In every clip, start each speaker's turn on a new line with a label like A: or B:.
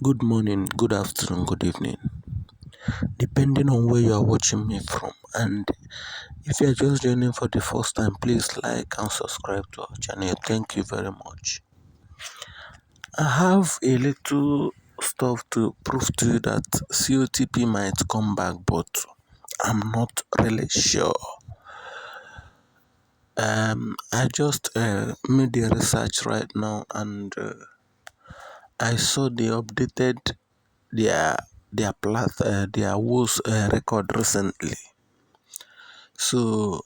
A: Good morning, good afternoon, good evening, depending on where you are watching me from. And if you are just joining for the first time, please like and subscribe to our channel. Thank you very much. I have a little stuff to prove to you that COTP might come back, but I'm not really sure. I just made the research right now, and I saw they updated their their Whois record recently. So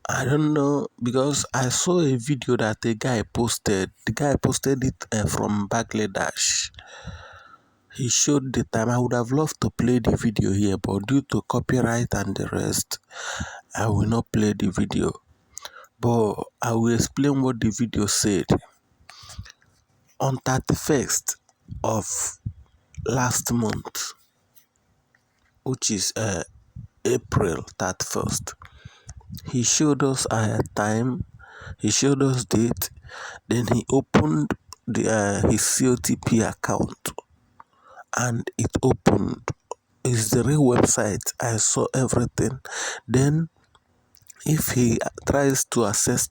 A: I don't know, because I saw a video that a guy posted. The guy posted it from Bangladesh. He showed the time. I would have loved to play the video here, but due to copyright and the rest, I will not play the video. But I will explain what the video said. On 31st of last month, which is April 31st, he showed us time, he showed us date, then he opened his COTP account, and it opened. It's the real website. I saw everything. Then if he tries to access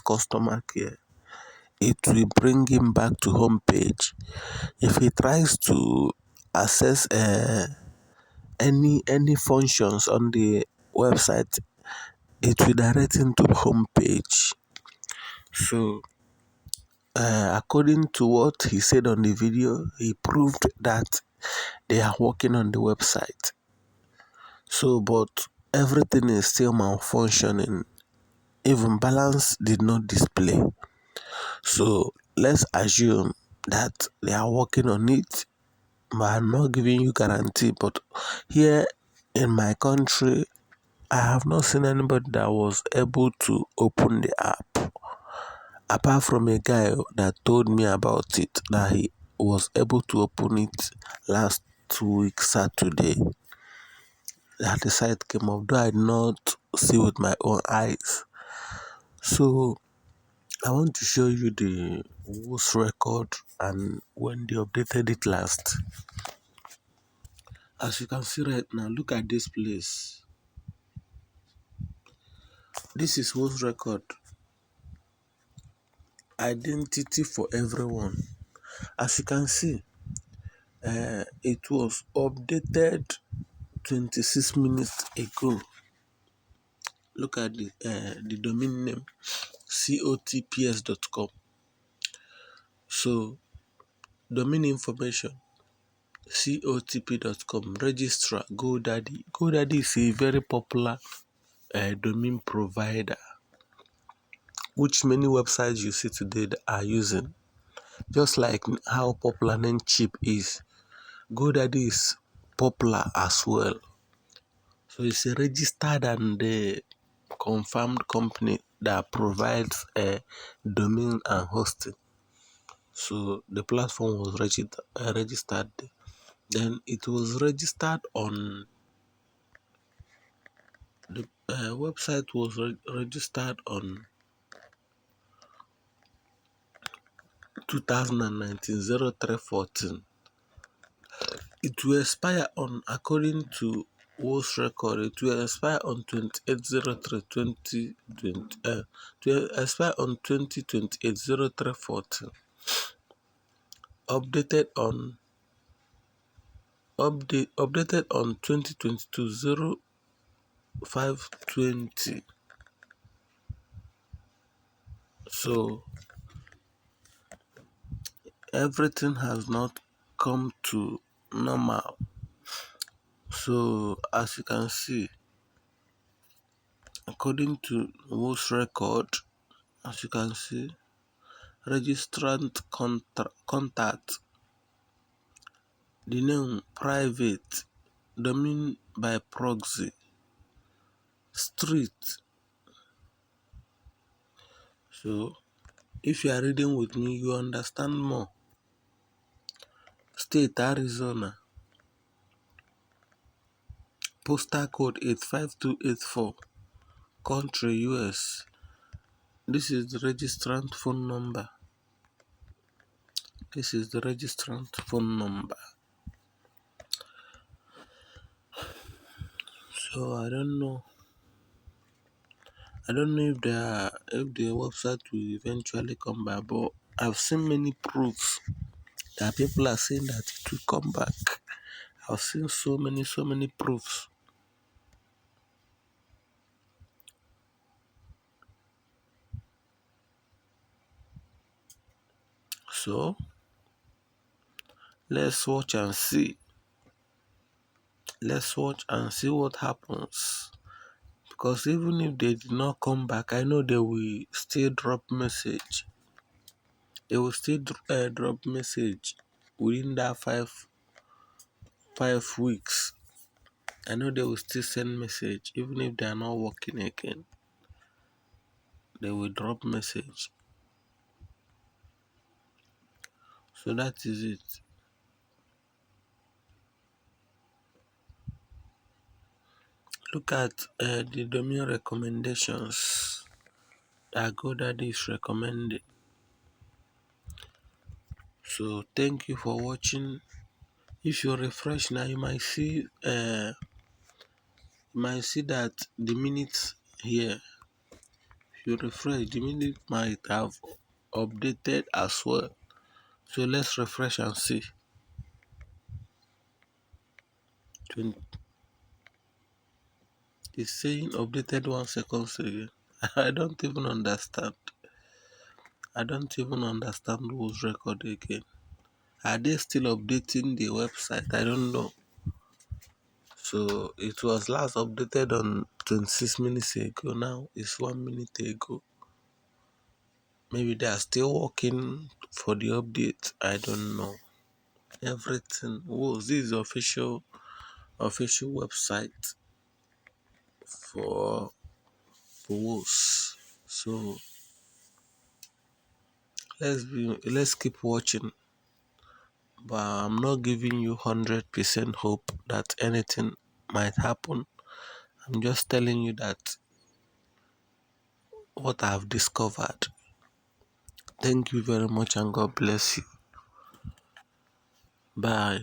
A: customer care, it will bring him back to home page. If he tries to access any functions on the website, it will direct him to home page. So according to what he said on the video, he proved that they are working on the website. So, but everything is still malfunctioning. Even balance did not display. So let's assume that they are working on it, but I'm not giving you guarantee. But here in my country, I have not seen anybody that was able to open the app, apart from a guy that told me about it, that he was able to open it last week Saturday, that the site came up, though I did not see with my own eyes. So I want to show you the Whois record and when they updated it last. As you can see right now, look at this place. This is Whois record. Identity for everyone. As you can see, it was updated 26 minutes ago. Look at the domain name, cotps.com. So domain information, cotp.com. Registrar, GoDaddy. GoDaddy is a very popular domain provider, which many websites you see today are using. Just like how popular Namecheap is, GoDaddy is popular as well. So it's a registered and confirmed company that provides a domain and hosting. So the platform was registered. Then it was registered on the website was registered on 2019 03/14. It will expire on, according to Whois record, it will expire on 28/03/2020. It will expire on 2028 03/14. Updated on 2022 05/20. So everything has not come to normal. So as you can see, according to Whois record, as you can see, registrant contact, the name private, domain by proxy, street. So if you are reading with me, you understand more. State Arizona, postal code 85284, country US. This is the registrant phone number. This is the registrant phone number. So I don't know. I don't know if the website will eventually come back, but I've seen many proofs that people are saying that it will come back. I've seen so many proofs. So let's watch and see. Let's watch and see what happens. Because even if they did not come back, I know they will still drop message. They will still drop message within that five weeks. I know they will still send message even if they are not working again. They will drop message. So that is it. Look at the domain recommendations that GoDaddy is recommending. So thank you for watching. If you refresh now, you might see that the minutes here. If you refresh, the minute might have updated as well. So let's refresh and see. 20, it's saying updated 1 second again. I don't even understand. I don't even understand who's record again. Are they still updating the website? I don't know. So it was last updated on 26 minutes ago. Now it's 1 minute ago. Maybe they are still working for the update. I don't know. Everything. Whoa, this is the official website for Whois. So let's keep watching. But I'm not giving you 100% hope that anything might happen. I'm just telling you that what I've discovered. Thank you very much and God bless you. Bye.